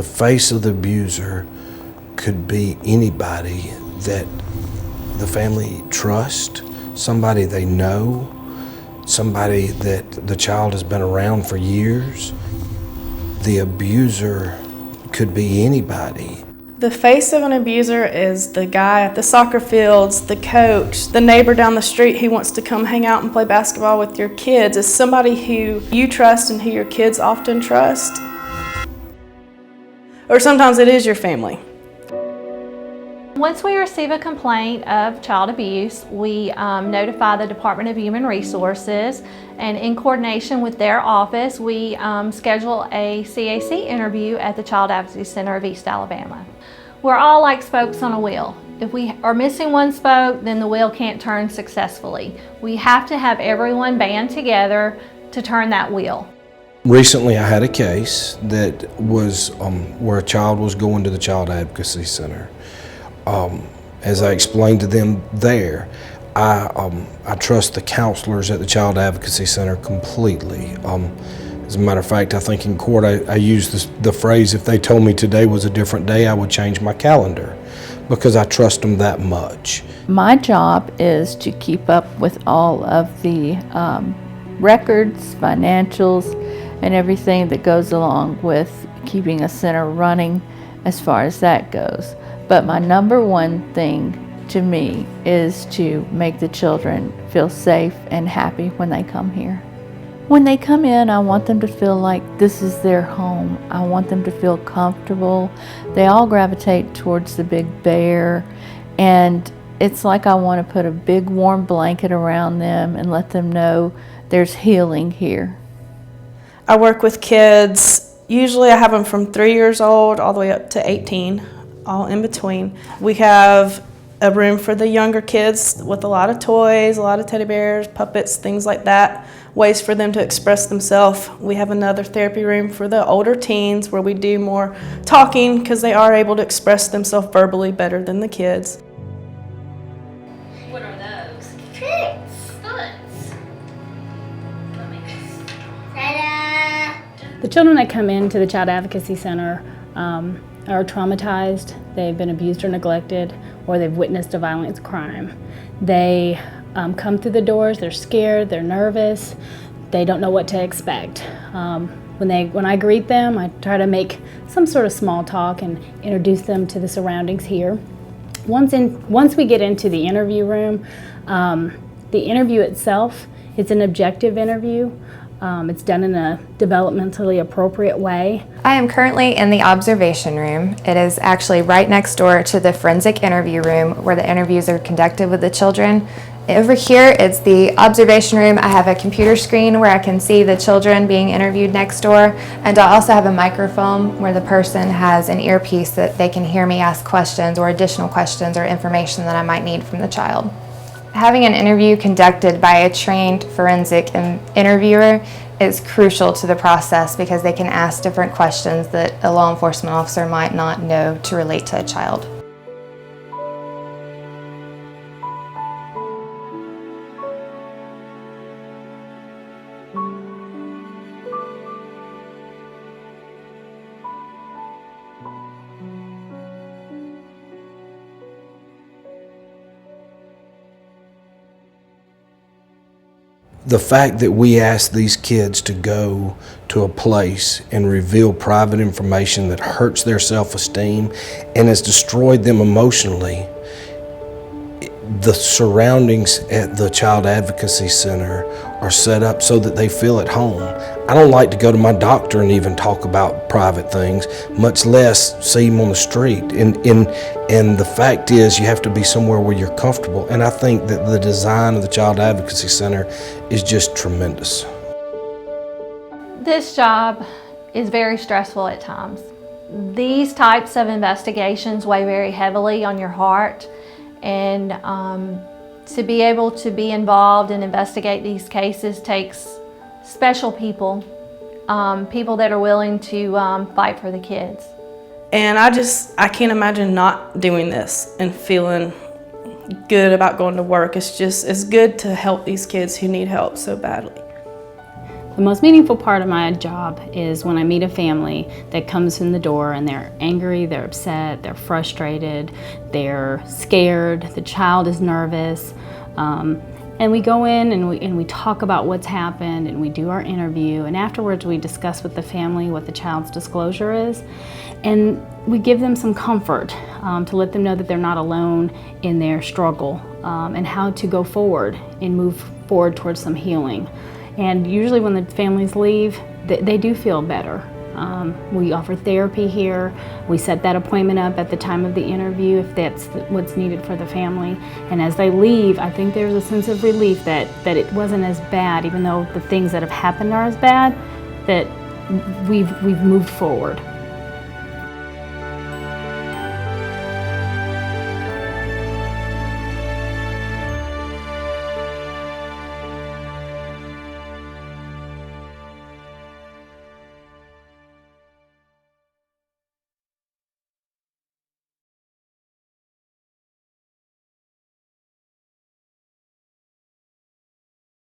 The face of the abuser could be anybody that the family trusts, somebody they know, somebody that the child has been around for years. The abuser could be anybody. The face of an abuser is the guy at the soccer fields, the coach, the neighbor down the street who wants to come hang out and play basketball with your kids. It's somebody who you trust and who your kids often trust. Or sometimes it is your family. Once we receive a complaint of child abuse, we notify the Department of Human Resources, and in coordination with their office, we schedule a CAC interview at the Child Advocacy Center of East Alabama. We're all like spokes on a wheel. If we are missing one spoke, then the wheel can't turn successfully. We have to have everyone band together to turn that wheel. Recently I had a case that was where a child was going to the Child Advocacy Center. As I explained to them there, I trust the counselors at the Child Advocacy Center completely. As a matter of fact, I think in court I used the phrase, if they told me today was a different day, I would change my calendar, because I trust them that much. My job is to keep up with all of the records, financials, and everything that goes along with keeping a center running as far as that goes. But my number one thing to me is to make the children feel safe and happy when they come here. When they come in, I want them to feel like this is their home. I want them to feel comfortable. They all gravitate towards the big bear, and it's like I want to put a big warm blanket around them and let them know there's healing here. I work with kids. Usually I have them from 3 years old all the way up to 18, all in between. We have a room for the younger kids with a lot of toys, a lot of teddy bears, puppets, things like that, ways for them to express themselves. We have another therapy room for the older teens where we do more talking because they are able to express themselves verbally better than the kids. What are those? Tricks. Stunts. The children that come into the Child Advocacy Center are traumatized, they've been abused or neglected, or they've witnessed a violent crime. They come through the doors, they're scared, they're nervous, they don't know what to expect. When I greet them, I try to make some sort of small talk and introduce them to the surroundings here. Once we get into the interview room, the interview itself is an objective interview. It's done in a developmentally appropriate way. I am currently in the observation room. It is actually right next door to the forensic interview room where the interviews are conducted with the children. Over here, it's the observation room. I have a computer screen where I can see the children being interviewed next door, and I also have a microphone where the person has an earpiece that they can hear me ask questions or additional questions or information that I might need from the child. Having an interview conducted by a trained forensic interviewer is crucial to the process because they can ask different questions that a law enforcement officer might not know to relate to a child. The fact that we ask these kids to go to a place and reveal private information that hurts their self-esteem and has destroyed them emotionally, the surroundings at the Child Advocacy Center are set up so that they feel at home. I don't like to go to my doctor and even talk about private things, much less see them on the street. And the fact is, you have to be somewhere where you're comfortable. And I think that the design of the Child Advocacy Center is just tremendous. This job is very stressful at times. These types of investigations weigh very heavily on your heart, and to be able to be involved and investigate these cases takes special people, people that are willing to fight for the kids. And I can't imagine not doing this and feeling good about going to work. It's good to help these kids who need help so badly. The most meaningful part of my job is when I meet a family that comes in the door and they're angry, they're upset, they're frustrated, they're scared, the child is nervous. And we go in and we talk about what's happened, and we do our interview, and afterwards we discuss with the family what the child's disclosure is, and we give them some comfort to let them know that they're not alone in their struggle, and how to go forward and move forward towards some healing. And usually when the families leave, they do feel better. We offer therapy here. We set that appointment up at the time of the interview if that's what's needed for the family. And as they leave, I think there's a sense of relief that it wasn't as bad, even though the things that have happened are as bad, that we've moved forward.